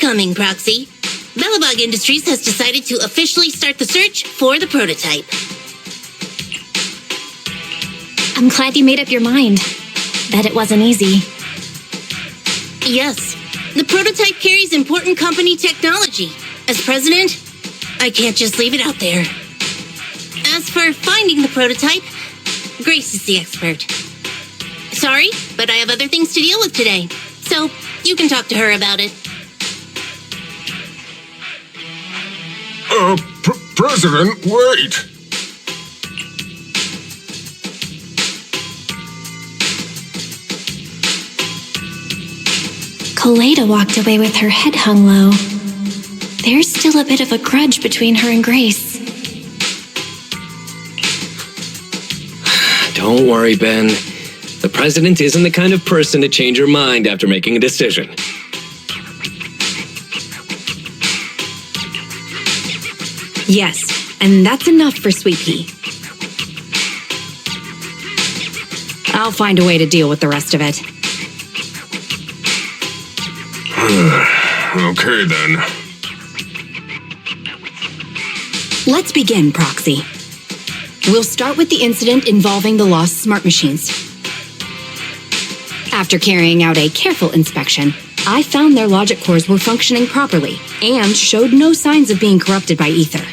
coming, Proxy. Bellabog Industries has decided to officially start the search for the prototype. I'm glad you made up your mind. Bet it wasn't easy. Yes, the prototype carries important company technology. As president, I can't just leave it out there. As for finding the prototype, Grace is the expert. Sorry, but I have other things to deal with today, so you can talk to her about it. President, wait! Kaleda walked away with her head hung low. There's still a bit of a grudge between her and Grace. Don't worry, Ben. The president isn't the kind of person to change her mind after making a decision. Yes, and that's enough for Sweet Pea. I'll find a way to deal with the rest of it. Okay, then. Let's begin, Proxy. We'll start with the incident involving the lost smart machines. After carrying out a careful inspection, I found their logic cores were functioning properly and showed no signs of being corrupted by ether.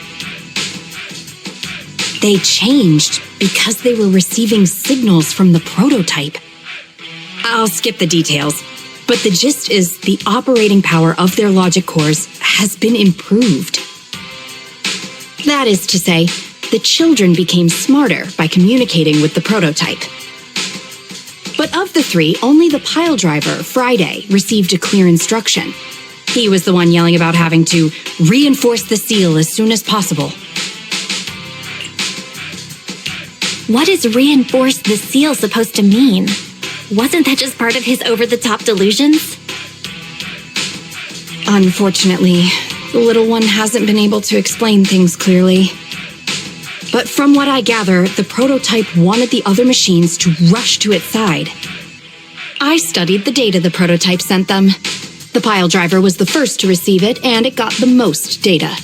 They changed because they were receiving signals from the prototype. I'll skip the details, but the gist is the operating power of their logic cores has been improved. That is to say, the children became smarter by communicating with the prototype. But of the three, only the pile driver, Friday, received a clear instruction. He was the one yelling about having to reinforce the seal as soon as possible. What is reinforce the seal supposed to mean? Wasn't that just part of his over-the-top delusions? Unfortunately, the little one hasn't been able to explain things clearly. But from what I gather, the prototype wanted the other machines to rush to its side. I studied the data the prototype sent them. The pile driver was the first to receive it, and it got the most data.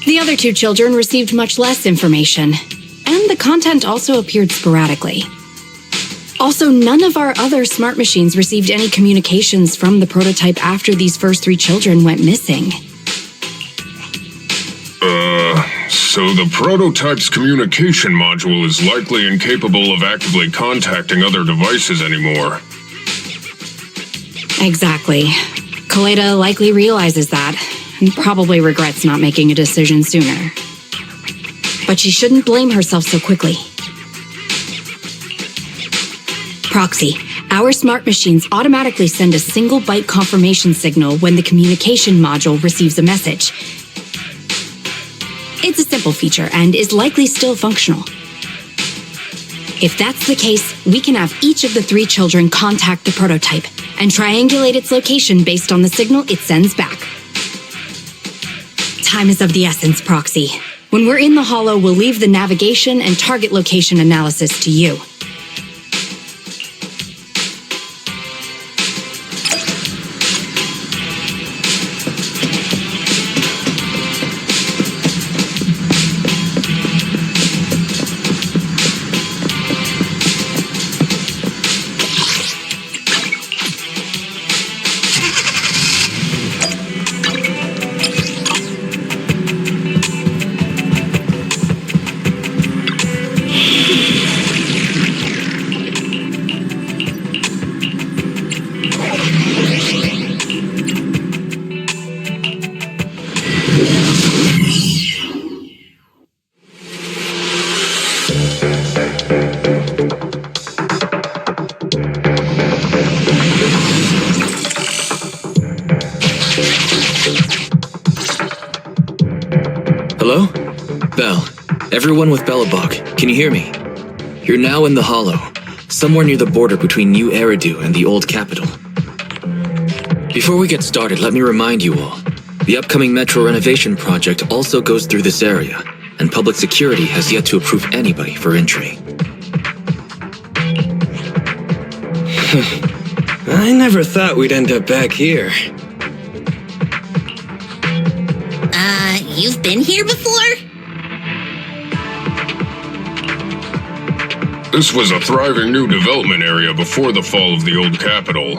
The other two children received much less information, and the content also appeared sporadically. Also, none of our other smart machines received any communications from the prototype after these first three children went missing. So the prototype's communication module is likely incapable of actively contacting other devices anymore. Exactly. Kaleda likely realizes that, and probably regrets not making a decision sooner. But she shouldn't blame herself so quickly. Proxy, our smart machines automatically send a single byte confirmation signal when the communication module receives a message. It's a simple feature and is likely still functional. If that's the case, we can have each of the three children contact the prototype and triangulate its location based on the signal it sends back. Time is of the essence, Proxy. When we're in the Hollow, we'll leave the navigation and target location analysis to you. Hello? Belle. Everyone with Bellabog, can you hear me? You're now in the Hollow, somewhere near the border between New Eridu and the Old Capital. Before we get started, let me remind you all, the upcoming metro renovation project also goes through this area, and public security has yet to approve anybody for entry. I never thought we'd end up back here. You've been here before? This was a thriving new development area before the fall of the old capital.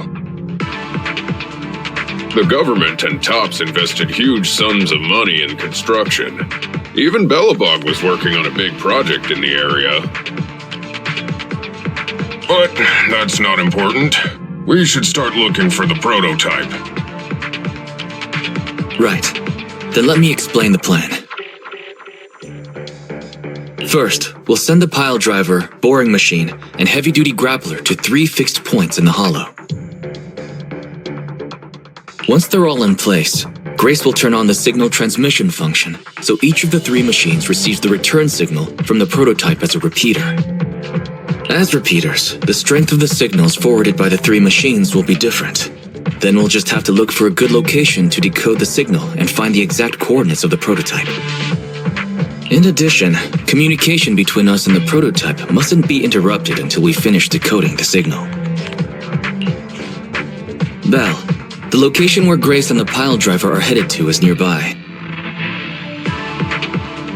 The government and Tops invested huge sums of money in construction. Even Belobog was working on a big project in the area. But that's not important. We should start looking for the prototype. Right. Then let me explain the plan. First, we'll send the pile driver, boring machine, and heavy-duty grappler to 3 fixed points in the hollow. Once they're all in place, Grace will turn on the signal transmission function, so each of the 3 machines receives the return signal from the prototype as a repeater. As repeaters, the strength of the signals forwarded by the 3 machines will be different. Then we'll just have to look for a good location to decode the signal and find the exact coordinates of the prototype. In addition, communication between us and the prototype mustn't be interrupted until we finish decoding the signal. Belle, the location where Grace and the pile driver are headed to is nearby.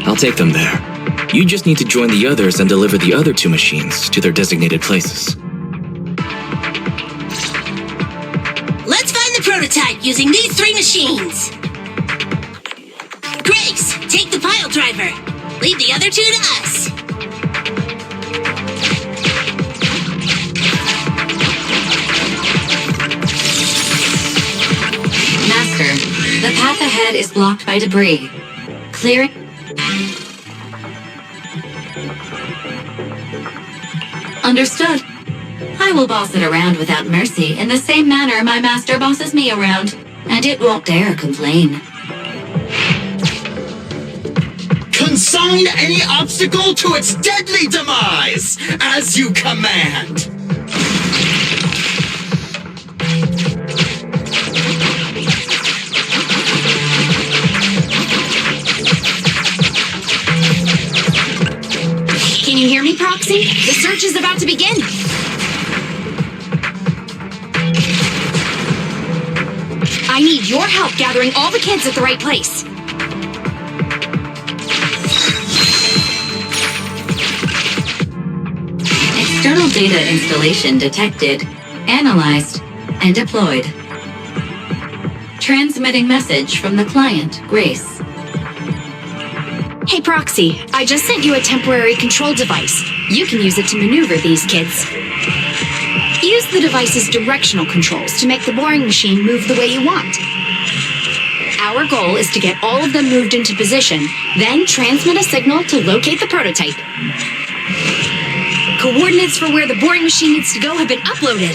I'll take them there. You just need to join the others and deliver the other 2 machines to their designated places. Let's find the prototype using these 3 machines. Grace, take the pile driver. Leave the other 2 to us. Master, the path ahead is blocked by debris. Clear. Understood. I will boss it around without mercy in the same manner my master bosses me around, and it won't dare complain. Consign any obstacle to its deadly demise, as you command. Can you hear me, Proxy? The search is about to begin. I need your help gathering all the kids at the right place. External data installation detected, analyzed, and deployed. Transmitting message from the client, Grace. Hey, Proxy, I just sent you a temporary control device. You can use it to maneuver these kids. Use the device's directional controls to make the boring machine move the way you want. Our goal is to get all of them moved into position, then transmit a signal to locate the prototype. Coordinates for where the boring machine needs to go have been uploaded.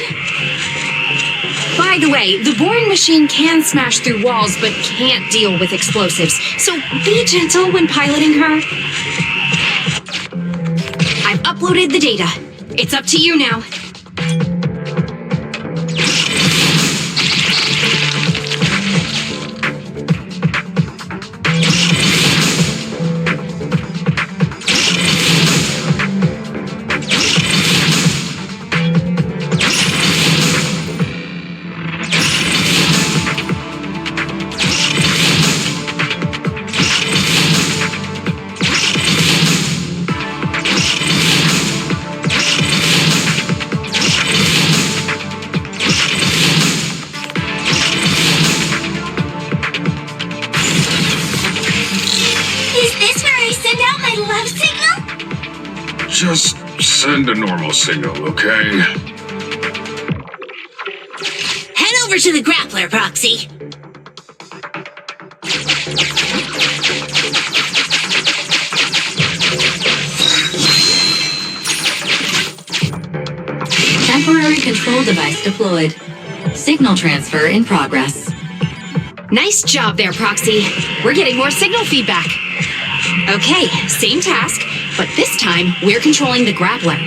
By the way, the boring machine can smash through walls but can't deal with explosives, so be gentle when piloting her. I've uploaded the data. It's up to you now. Just send a normal signal, okay? Head over to the grappler, Proxy. Temporary control device deployed. Signal transfer in progress. Nice job there, Proxy. We're getting more signal feedback. Okay, same task, but this time we're controlling the grappler.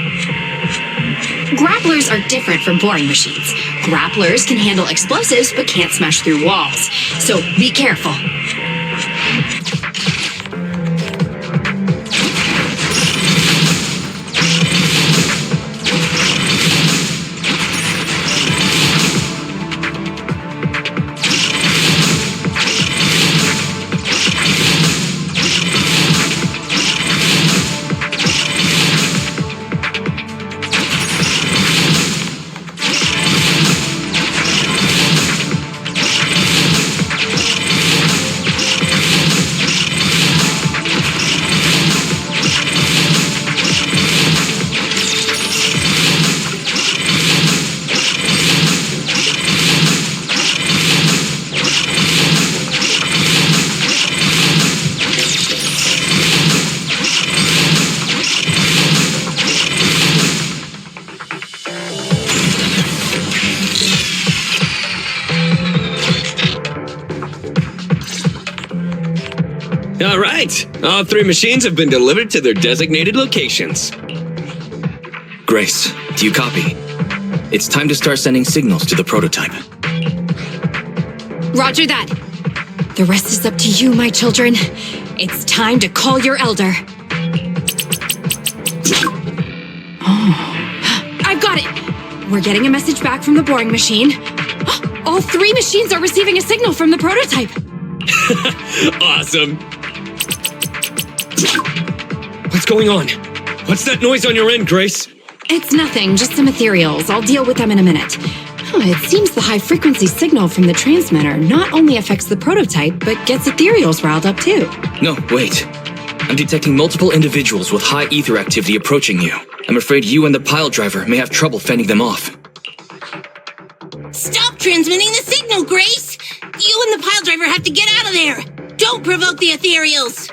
Grapplers are different from boring machines. Grapplers can handle explosives but can't smash through walls, so be careful. All right. All 3 machines have been delivered to their designated locations. Grace, do you copy? It's time to start sending signals to the prototype. Roger that. The rest is up to you, my children. It's time to call your elder. I've got it! We're getting a message back from the boring machine. All 3 machines are receiving a signal from the prototype. Awesome. What's going on? What's that noise on your end, Grace? It's nothing, just some ethereals. I'll deal with them in a minute. It seems the high-frequency signal from the transmitter not only affects the prototype, but gets ethereals riled up too. No, wait. I'm detecting multiple individuals with high ether activity approaching you. I'm afraid you and the pile driver may have trouble fending them off. Stop transmitting the signal, Grace! You and the pile driver have to get out of there! Don't provoke the ethereals!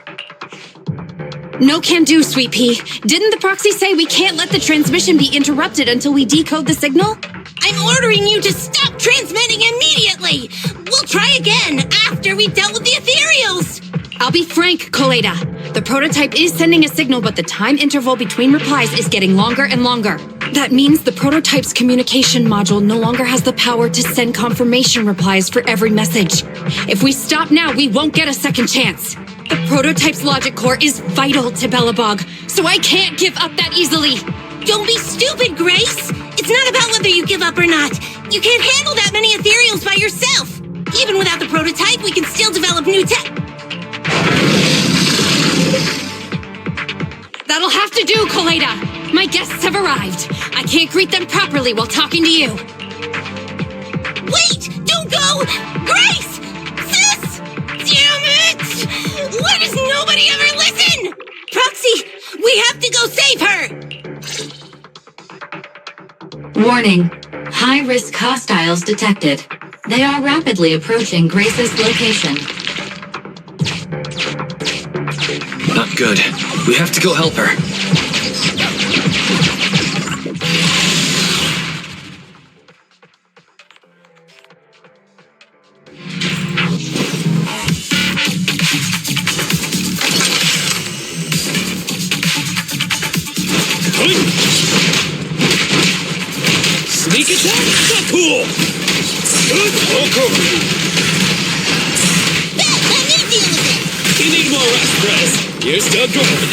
No can do, Sweet Pea. Didn't the proxy say we can't let the transmission be interrupted until we decode the signal? I'm ordering you to stop transmitting immediately! We'll try again after we've dealt with the ethereals! I'll be frank, Coleda. The prototype is sending a signal, but the time interval between replies is getting longer and longer. That means the prototype's communication module no longer has the power to send confirmation replies for every message. If we stop now, we won't get a second chance. The prototype's logic core is vital to Belobog, so I can't give up that easily. Don't be stupid, Grace! It's not about whether you give up or not. You can't handle that many ethereals by yourself. Even without the prototype, we can still develop new tech. That'll have to do, Coleda. My guests have arrived. I can't greet them properly while talking to you. Wait! Don't go! Grace! Sis! Damn it! Why does nobody ever listen? Proxy, we have to go save her! Warning. High-risk hostiles detected. They are rapidly approaching Grace's location. Not good. We have to go help her. Sneak attack? Not cool! I'll cover you! Beth, I'm gonna deal with it! You need more rest, Press. You're still going.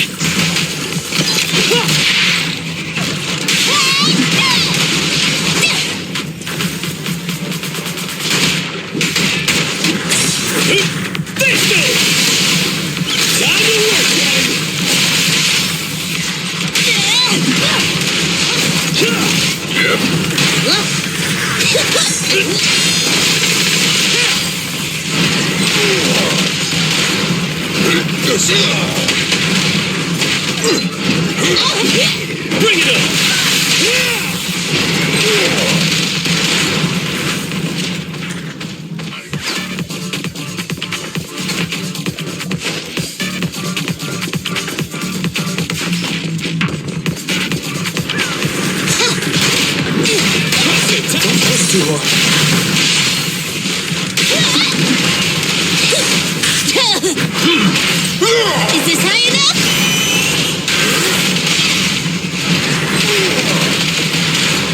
This way! Time to work, man! Bring it up! That's too hard. Is this high enough?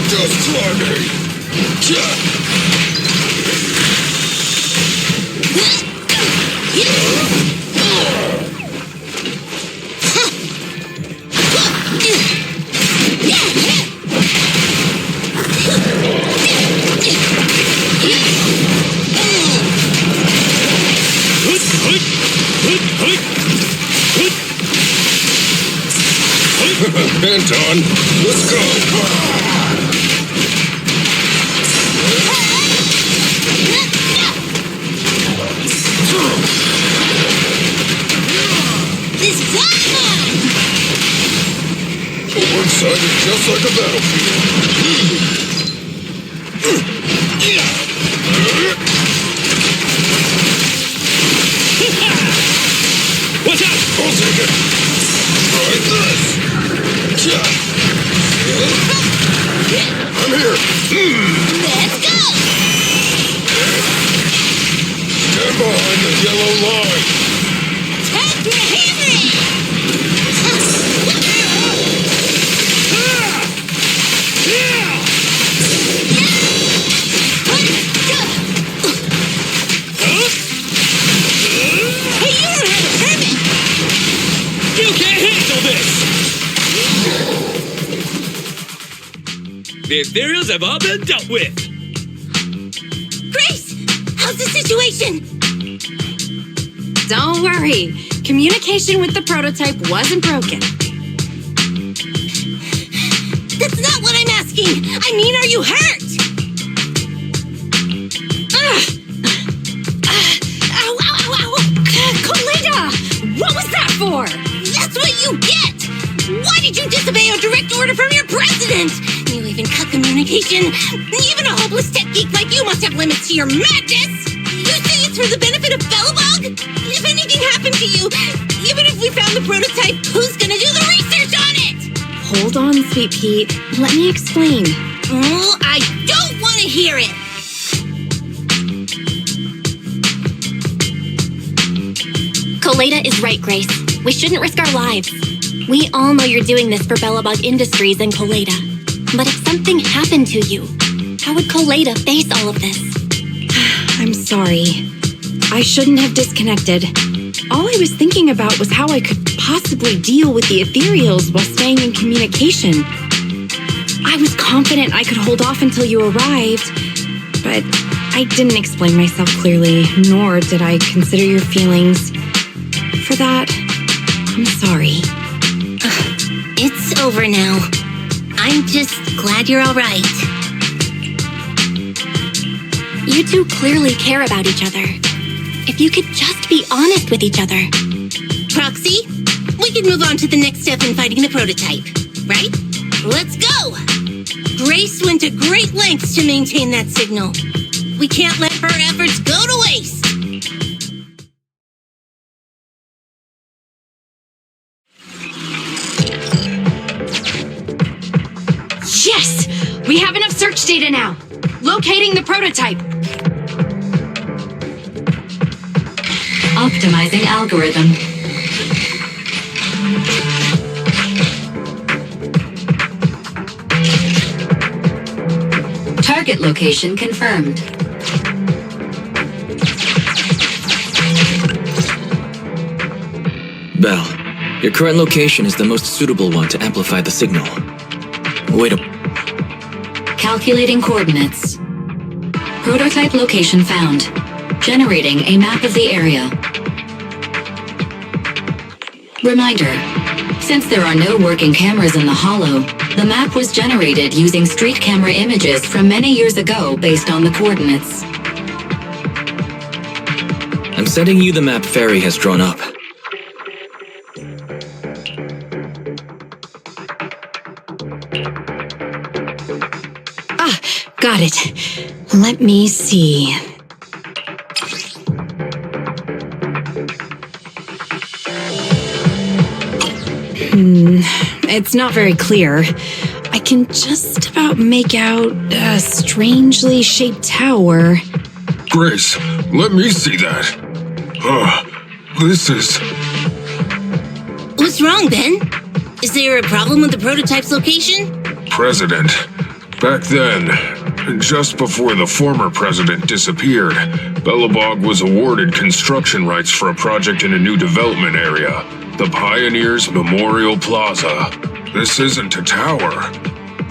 Just try me. Phaethon, let's go. This is awesome! One side is just like a battlefield. Watch out! I'll take it. Try this. I'm here. Let's go! Stand behind the yellow line. Tag The ethereals have all been dealt with. Grace! How's the situation? Don't worry. Communication with the prototype wasn't broken. That's not what I'm asking! I mean, are you hurt? Ow, ow, ow, ow! Coletta! What was that for? That's what you get! Why did you disobey a direct order from your president? You even cut communication. Even a hopeless tech geek like you must have limits to your madness! You say it's for the benefit of Belobog? If anything happened to you, even if we found the prototype, who's gonna do the research on it? Hold on, Sweet Pea. Let me explain. Oh, I don't want to hear it! Coletta is right, Grace. We shouldn't risk our lives. We all know you're doing this for Belobog Industries and Coletta. But if something happened to you, how would Coletta face all of this? I'm sorry. I shouldn't have disconnected. All I was thinking about was how I could possibly deal with the ethereals while staying in communication. I was confident I could hold off until you arrived, but I didn't explain myself clearly, nor did I consider your feelings. For that, I'm sorry. It's over now. I'm just glad you're all right. You two clearly care about each other. If you could just be honest with each other. Proxy, we can move on to the next step in fighting the prototype, right? Let's go! Grace went to great lengths to maintain that signal. We can't let her efforts go to waste! Yes! We have enough search data now. Locating the prototype. Optimizing algorithm. Target location confirmed. Belle, your current location is the most suitable one to amplify the signal. Wait a... Calculating coordinates. Prototype location found. Generating a map of the area. Reminder. Since there are no working cameras in the Hollow, the map was generated using street camera images from many years ago based on the coordinates. I'm sending you the map Fairy has drawn up. Got it. Let me see. It's not very clear. I can just about make out a strangely shaped tower. Grace, let me see that. This is... What's wrong, Ben? Is there a problem with the prototype's location? President. Back then, just before the former president disappeared, Belobog was awarded construction rights for a project in a new development area, the Pioneers Memorial Plaza. This isn't a tower.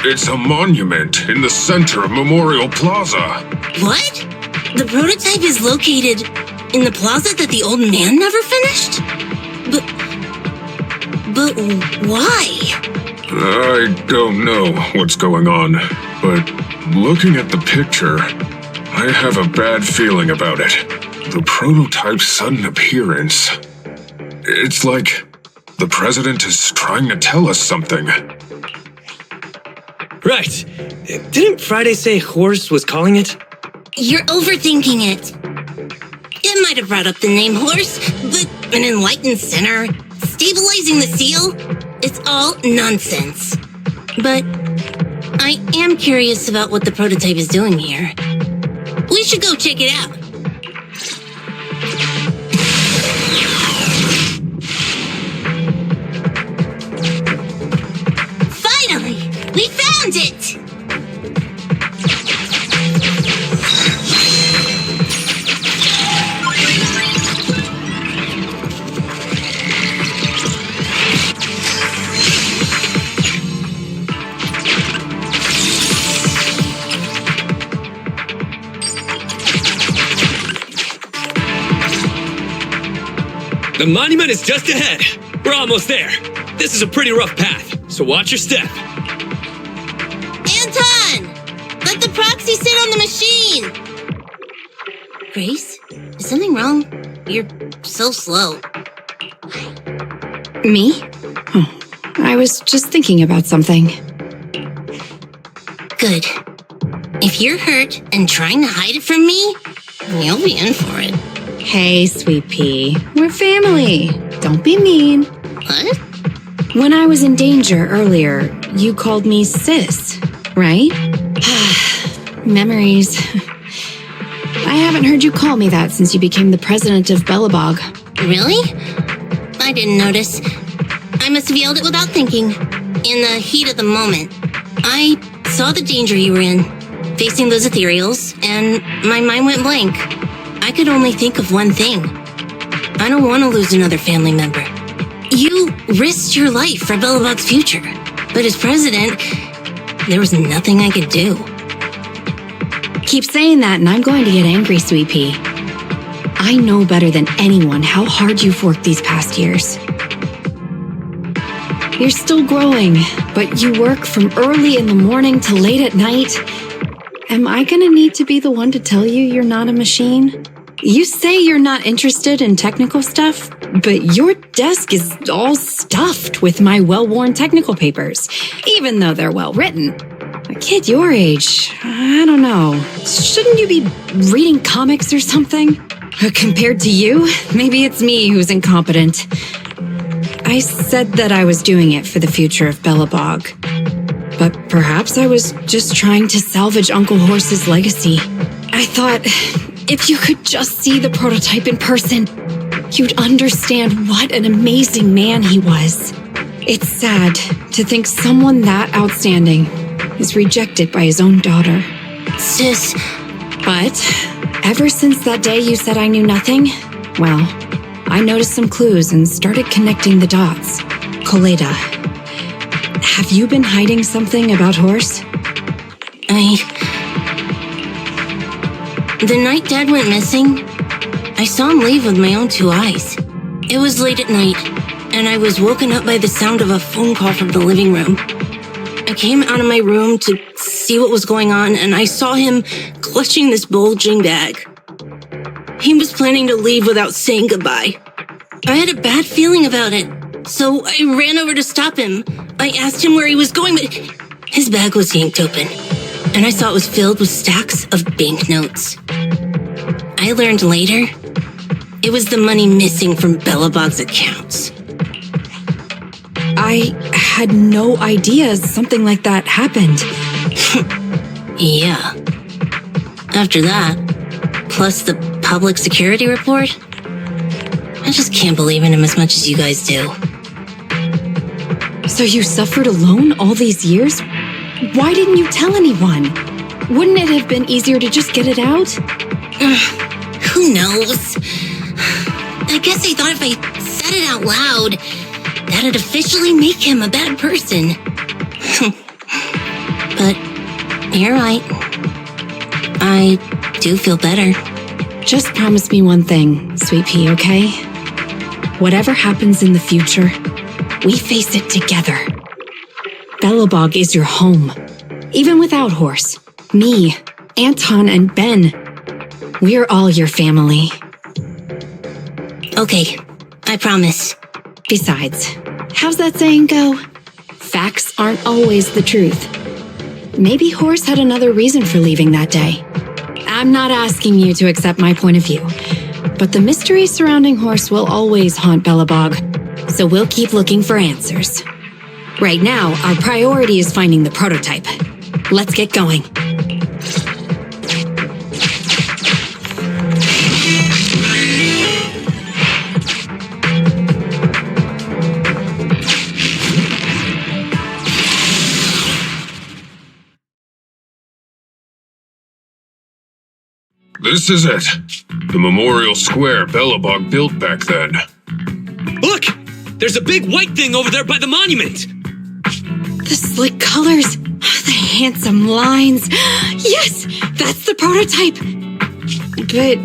It's a monument in the center of Memorial Plaza. What? The prototype is located in the plaza that the old man never finished? But why? I don't know what's going on, but looking at the picture, I have a bad feeling about it. The prototype's sudden appearance. It's like the president is trying to tell us something. Right. Didn't Friday say horse was calling it? You're overthinking it. It might have brought up the name horse, but an enlightened sinner, stabilizing the seal, it's all nonsense. But I am curious about what the prototype is doing here. We should go check it out. Finally! We found it! The monument is just ahead. We're almost there. This is a pretty rough path, so watch your step. Anton! Let the proxy sit on the machine! Grace, is something wrong? You're so slow. Me? Oh, I was just thinking about something. Good. If you're hurt and trying to hide it from me, you'll be in for it. Hey, Sweet Pea. We're family. Don't be mean. What? When I was in danger earlier, you called me sis, right? Memories. I haven't heard you call me that since you became the president of Belobog. Really? I didn't notice. I must have yelled it without thinking. In the heat of the moment. I saw the danger you were in, facing those ethereals, and my mind went blank. I could only think of one thing. I don't want to lose another family member. You risked your life for Belobog's future, but as president, there was nothing I could do. Keep saying that and I'm going to get angry, Sweet Pea. I know better than anyone how hard you've worked these past years. You're still growing, but you work from early in the morning to late at night. Am I gonna need to be the one to tell you you're not a machine? You say you're not interested in technical stuff, but your desk is all stuffed with my well-worn technical papers, even though they're well-written. A kid your age, I don't know. Shouldn't you be reading comics or something? Compared to you, maybe it's me who's incompetent. I said that I was doing it for the future of Belobog. But perhaps I was just trying to salvage Uncle Horse's legacy. I thought, if you could just see the prototype in person, you'd understand what an amazing man he was. It's sad to think someone that outstanding is rejected by his own daughter. Sis. But ever since that day you said I knew nothing, well, I noticed some clues and started connecting the dots. Coleda, have you been hiding something about Horse? The night Dad went missing, I saw him leave with my own two eyes. It was late at night, and I was woken up by the sound of a phone call from the living room. I came out of my room to see what was going on, and I saw him clutching this bulging bag. He was planning to leave without saying goodbye. I had a bad feeling about it, so I ran over to stop him. I asked him where he was going, but his bag was yanked open, and I saw it was filled with stacks of banknotes. I learned later, it was the money missing from Belobog's accounts. I had no idea something like that happened. Yeah. After that, plus the public security report, I just can't believe in him as much as you guys do. So you suffered alone all these years? Why didn't you tell anyone? Wouldn't it have been easier to just get it out? Who knows? I guess I thought if I said it out loud, that'd officially make him a bad person. But you're right. I do feel better. Just promise me one thing, Sweet Pea, okay? Whatever happens in the future, we face it together. Belobog is your home. Even without Horse, me, Anton, and Ben, we're all your family. Okay, I promise. Besides, how's that saying go? Facts aren't always the truth. Maybe Horse had another reason for leaving that day. I'm not asking you to accept my point of view, but the mystery surrounding Horse will always haunt Belobog, so we'll keep looking for answers. Right now, our priority is finding the prototype. Let's get going. This is it. The memorial square Belobog built back then. Look! There's a big white thing over there by the monument! The slick colors, the handsome lines. Yes, that's the prototype. But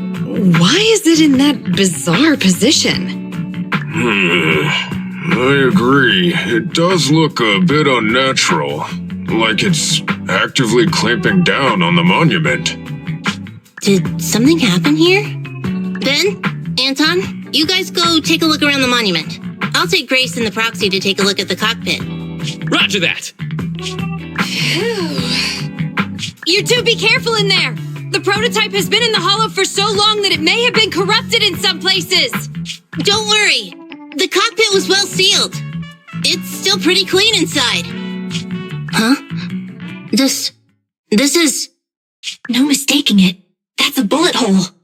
why is it in that bizarre position? I agree. It does look a bit unnatural. Like it's actively clamping down on the monument. Did something happen here? Ben? Anton? You guys go take a look around the monument. I'll take Grace and the proxy to take a look at the cockpit. Roger that. You two be careful in there! The prototype has been in the hollow for so long that it may have been corrupted in some places! Don't worry. The cockpit was well sealed. It's still pretty clean inside. Huh? This is... No mistaking it. That's a bullet hole.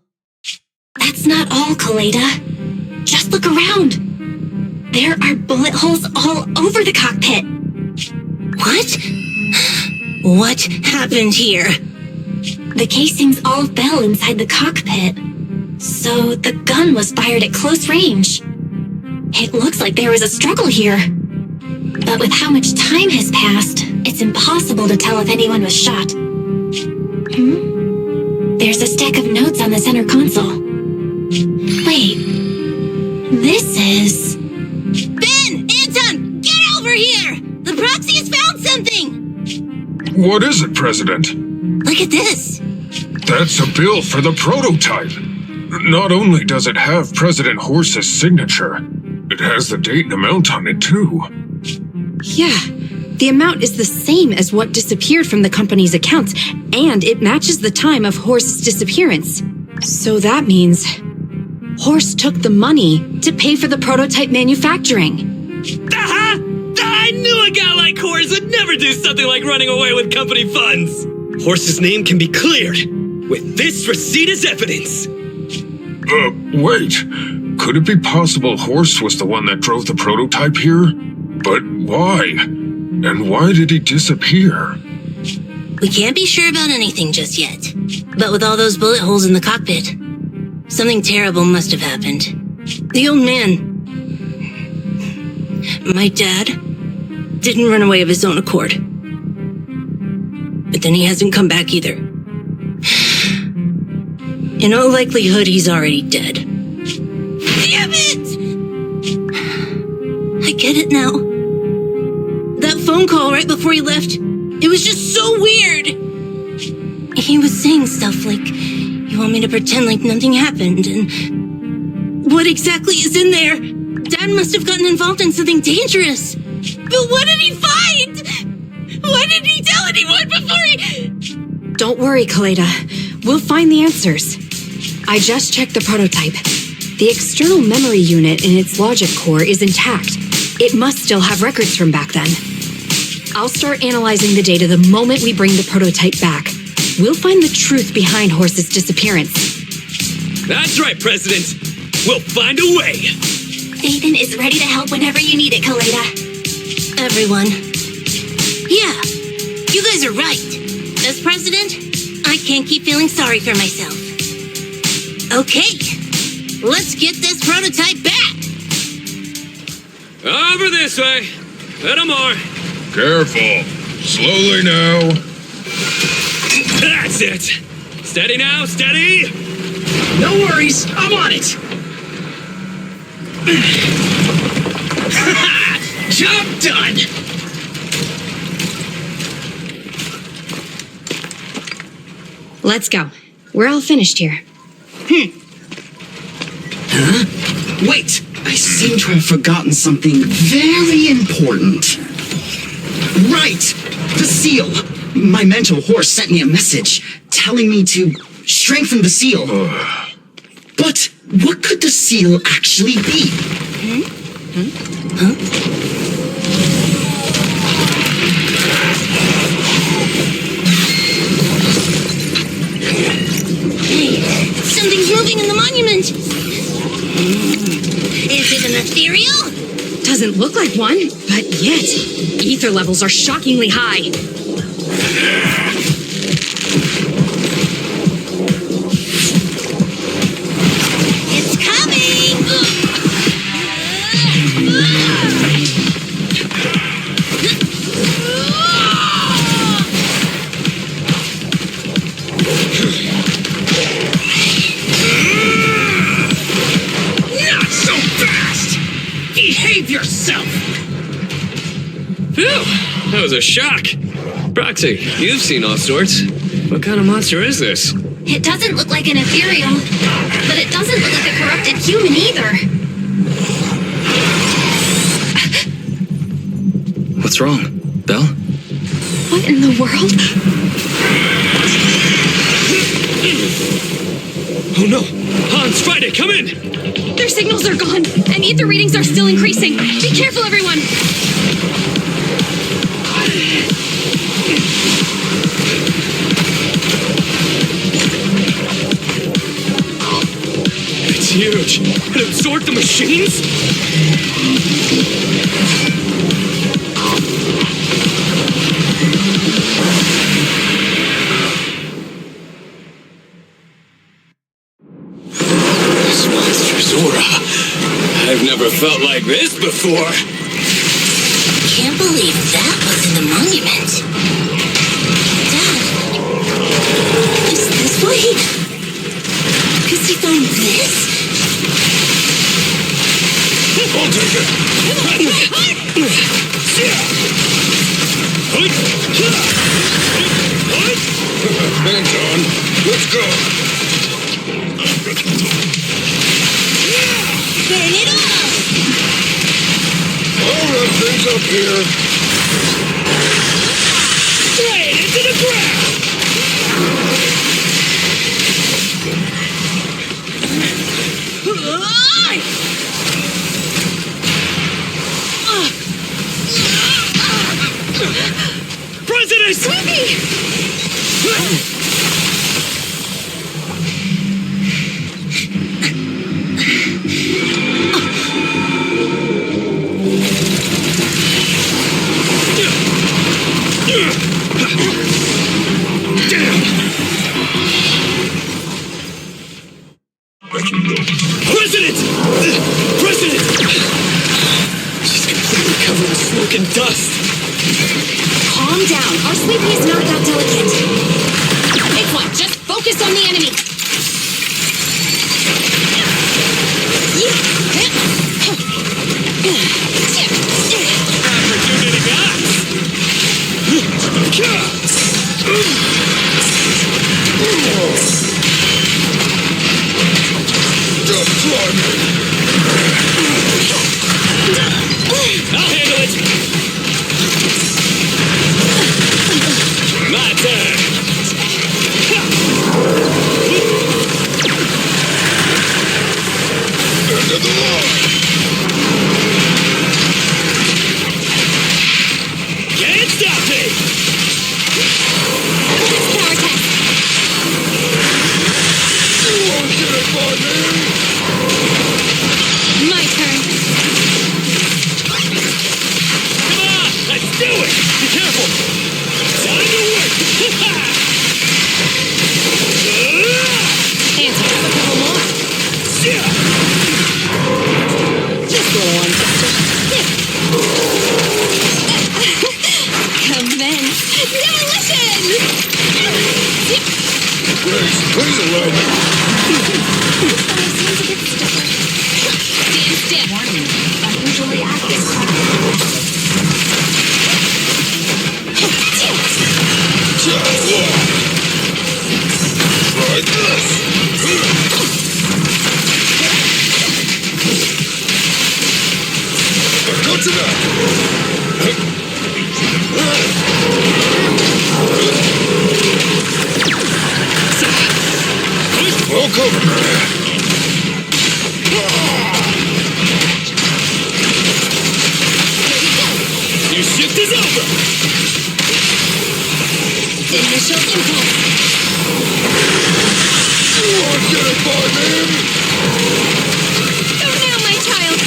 That's not all, Kaleda. Just look around. There are bullet holes all over the cockpit. What? What happened here? The casings all fell inside the cockpit. So the gun was fired at close range. It looks like there was a struggle here. But with how much time has passed, it's impossible to tell if anyone was shot. There's a stack of notes on the center console. Wait. This is... Ben! Anton! Get over here! The proxy has found something! What is it, President? Look at this! That's a bill for the prototype. Not only does it have President Horse's signature, it has the date and amount on it, too. Yeah, the amount is the same as what disappeared from the company's accounts, and it matches the time of Horse's disappearance. So that means Horse took the money to pay for the prototype manufacturing. Aha! I knew a guy like Horse would never do something like running away with company funds. Horse's name can be cleared with this receipt as evidence. Wait. Could it be possible Horse was the one that drove the prototype here? But why? And why did he disappear? We can't be sure about anything just yet. But with all those bullet holes in the cockpit, something terrible must have happened. The old man, my dad, didn't run away of his own accord. But then he hasn't come back either. In all likelihood, he's already dead. Damn it! I get it now. That phone call right before he left, it was just so weird. He was saying stuff like, you want me to pretend like nothing happened, and what exactly is in there? Dad must have gotten involved in something dangerous. But what did he find? Why didn't he tell anyone before he... Don't worry, Kaleda. We'll find the answers. I just checked the prototype. The external memory unit in its logic core is intact. It must still have records from back then. I'll start analyzing the data the moment we bring the prototype back. We'll find the truth behind Horse's disappearance. That's right, President. We'll find a way. Phaethon is ready to help whenever you need it, Kaleda. Everyone. Yeah, you guys are right. As president, I can't keep feeling sorry for myself. Okay, let's get this prototype back. Over this way. Little more. Careful. Slowly now. That's it. Steady now, steady. No worries, I'm on it. Job done. Let's go. We're all finished here. Huh? Wait, I seem to have forgotten something very important. Right, the seal. My mentor Horse sent me a message telling me to strengthen the seal. But what could the seal actually be? Hey, something's moving in the monument. Is it an ethereal? Doesn't look like one, but yet, ether levels are shockingly high. It's coming! Not so fast! Phew! That was a shock. Proxy, you've seen all sorts. What kind of monster is this? It doesn't look like an ethereal, but it doesn't look like a corrupted human either. What's wrong, Belle? What in the world? Oh no! Hans, Friday, come in! Their signals are gone, and ether readings are still increasing. Be careful, everyone! It's huge! It absorbed the machines? This monster's aura. I've never felt like this before. Can't believe that was in the monument. Dad, is this why he found this? I'll take it. Hang on. Let's go. Burn it off! I'll run things up here. Straight into the ground! President! Sweepy! President! President! She's completely covered in smoke and dust. Calm down. Our Sweepy is not that delicate. Big one, just focus on the enemy. Opportunity Just try me. I'll handle it! My turn! End of the line. Can't stop me! Power test. You won't get it by me. My turn. Come on, let's do it! Be careful! Time to work! Answer, have a couple more. Just a little one, sister. Commence demolition! Grace, please allow me. Seems a bit stubborn. Stand stiff. Warning. Unusually active. Just one. Try this. Go to that. Well covered. Your shift is over! Initial impulse. You won't get it by me. Go now, my child.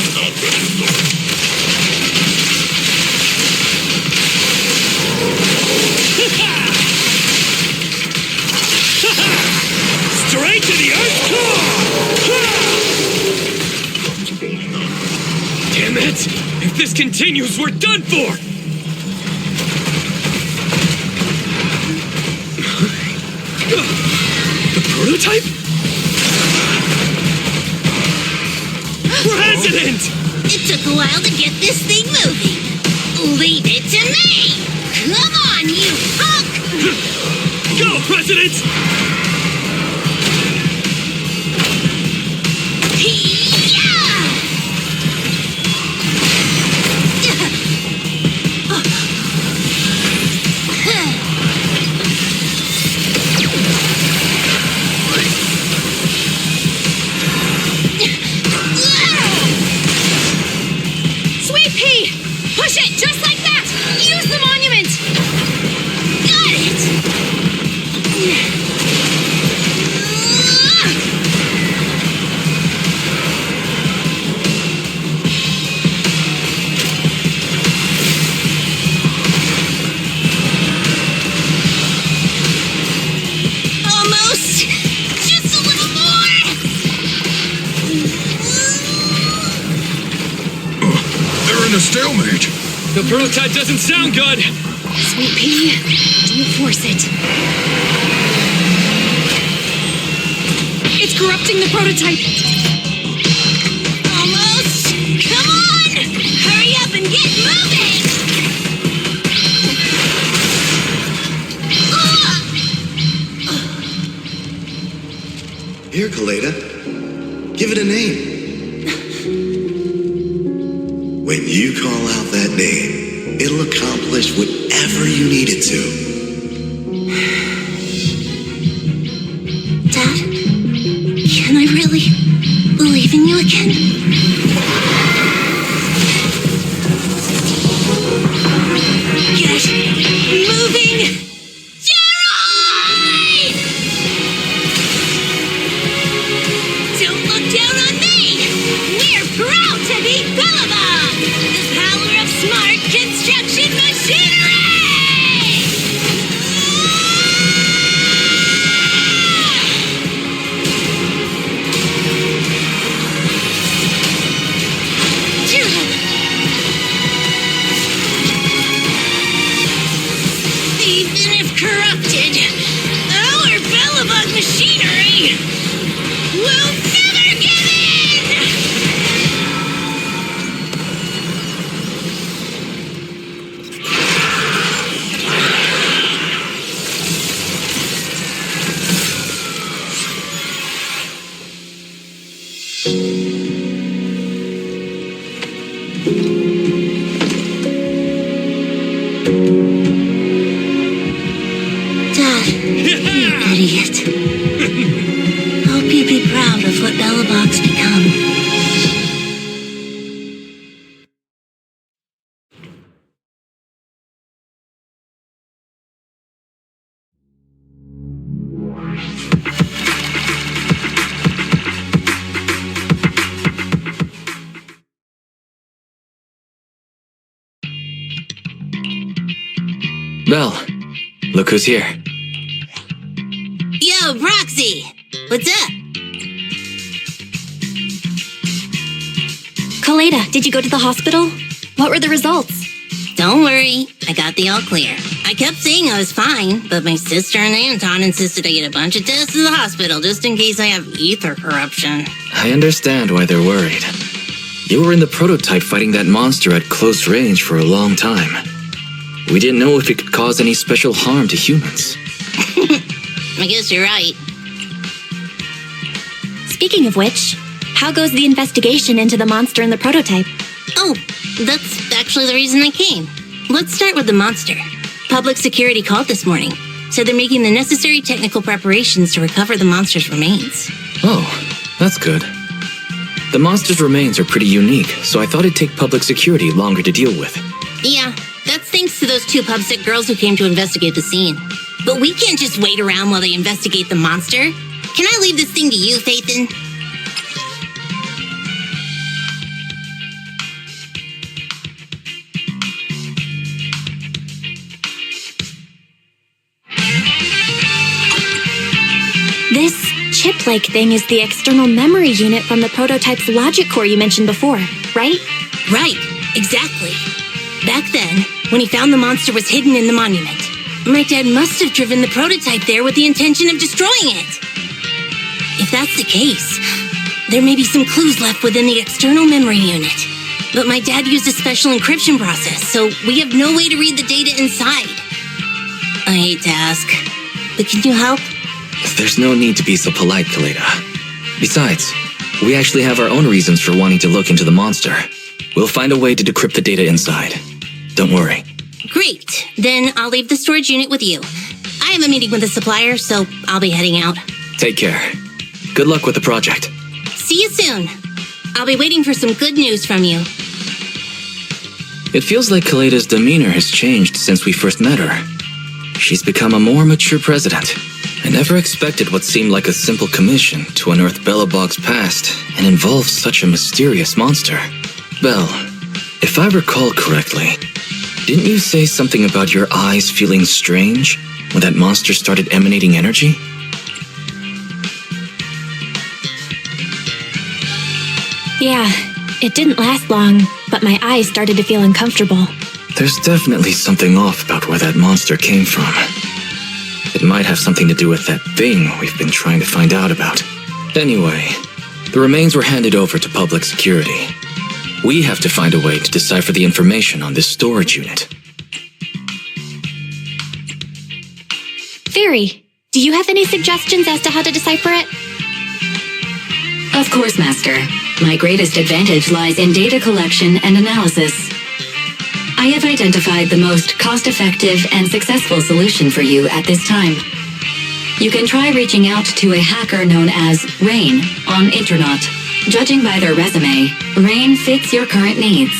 Straight to the Earth's core! Damn it! If this continues, we're done for! The prototype? President! It took a while to get this thing moving. Leave it to me! Come on, you punk! Go, President! Sweet pea! Push it just like that! Use the monument! Got it! Almost! Just a little more! They're in a stalemate. The prototype doesn't sound good! Sweet pea, don't force it. It's corrupting the prototype. Almost! Come on! Hurry up and get moving! Here, Kaleda. Give it a name. When you call out that name, it'll accomplish whatever you need it to. Dad, can I really believe in you again? Get moving! Gerard! Don't look down on me! We're proud to be Bellabog! The power of smart construction machinery! Even if corrupted, our Bellabog machinery will never give in! Dad, you idiot. Hope you be proud of what Bellabog's become. Belle, look who's here. Yo, Roxy! What's up? Kaleda, did you go to the hospital? What were the results? Don't worry, I got the all clear. I kept saying I was fine, but my sister and Anton insisted I get a bunch of tests at the hospital just in case I have ether corruption. I understand why they're worried. You were in the prototype fighting that monster at close range for a long time. We didn't know if it could cause any special harm to humans. I guess you're right. Speaking of which, how goes the investigation into the monster in the prototype? Oh, that's actually the reason I came. Let's start with the monster. Public security called this morning. Said they're making the necessary technical preparations to recover the monster's remains. Oh, that's good. The monster's remains are pretty unique, so I thought it'd take public security longer to deal with. Yeah, that's thanks to those two pubsic girls who came to investigate the scene. But we can't just wait around while they investigate the monster. Can I leave this thing to you, Phaethon? This chip-like thing is the external memory unit from the prototype's logic core you mentioned before, right? Right, exactly. Back then, when he found the monster was hidden in the monument, my dad must have driven the prototype there with the intention of destroying it. If that's the case, there may be some clues left within the external memory unit. But my dad used a special encryption process, so we have no way to read the data inside. I hate to ask, but can you help? There's no need to be so polite, Kaleda. Besides, we actually have our own reasons for wanting to look into the monster. We'll find a way to decrypt the data inside. Don't worry. Great. Then I'll leave the storage unit with you. I have a meeting with the supplier, so I'll be heading out. Take care. Good luck with the project. See you soon. I'll be waiting for some good news from you. It feels like Kaleda's demeanor has changed since we first met her. She's become a more mature president. I never expected what seemed like a simple commission to unearth Belobog's past and involve such a mysterious monster. Belle, if I recall correctly, didn't you say something about your eyes feeling strange when that monster started emanating energy? Yeah, it didn't last long, but my eyes started to feel uncomfortable. There's definitely something off about where that monster came from. It might have something to do with that thing we've been trying to find out about. Anyway, the remains were handed over to public security. We have to find a way to decipher the information on this storage unit. Fairy, do you have any suggestions as to how to decipher it? Of course, Master. My greatest advantage lies in data collection and analysis. I have identified the most cost-effective and successful solution for you at this time. You can try reaching out to a hacker known as Rain on Internet. Judging by their resume, Rain fits your current needs.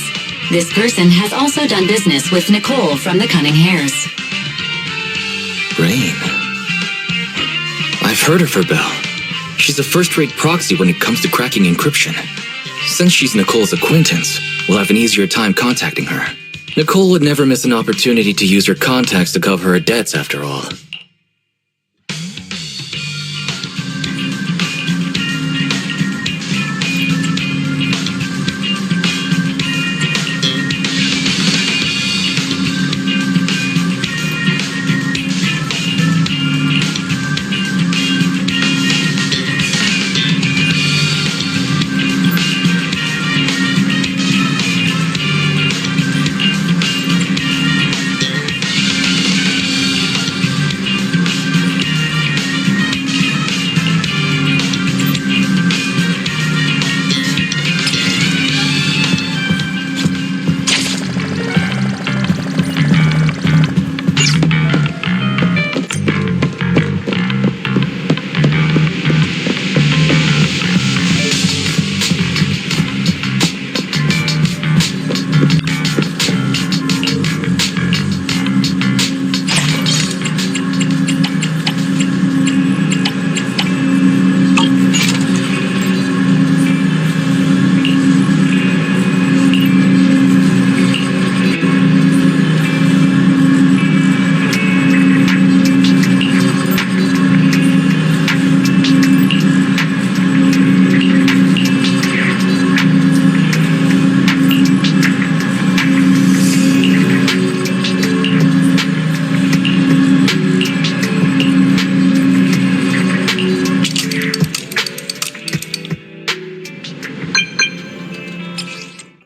This person has also done business with Nicole from the Cunning Hares. Rain. I've heard of her, Belle. She's a first-rate proxy when it comes to cracking encryption. Since she's Nicole's acquaintance, we'll have an easier time contacting her. Nicole would never miss an opportunity to use her contacts to cover her debts, after all.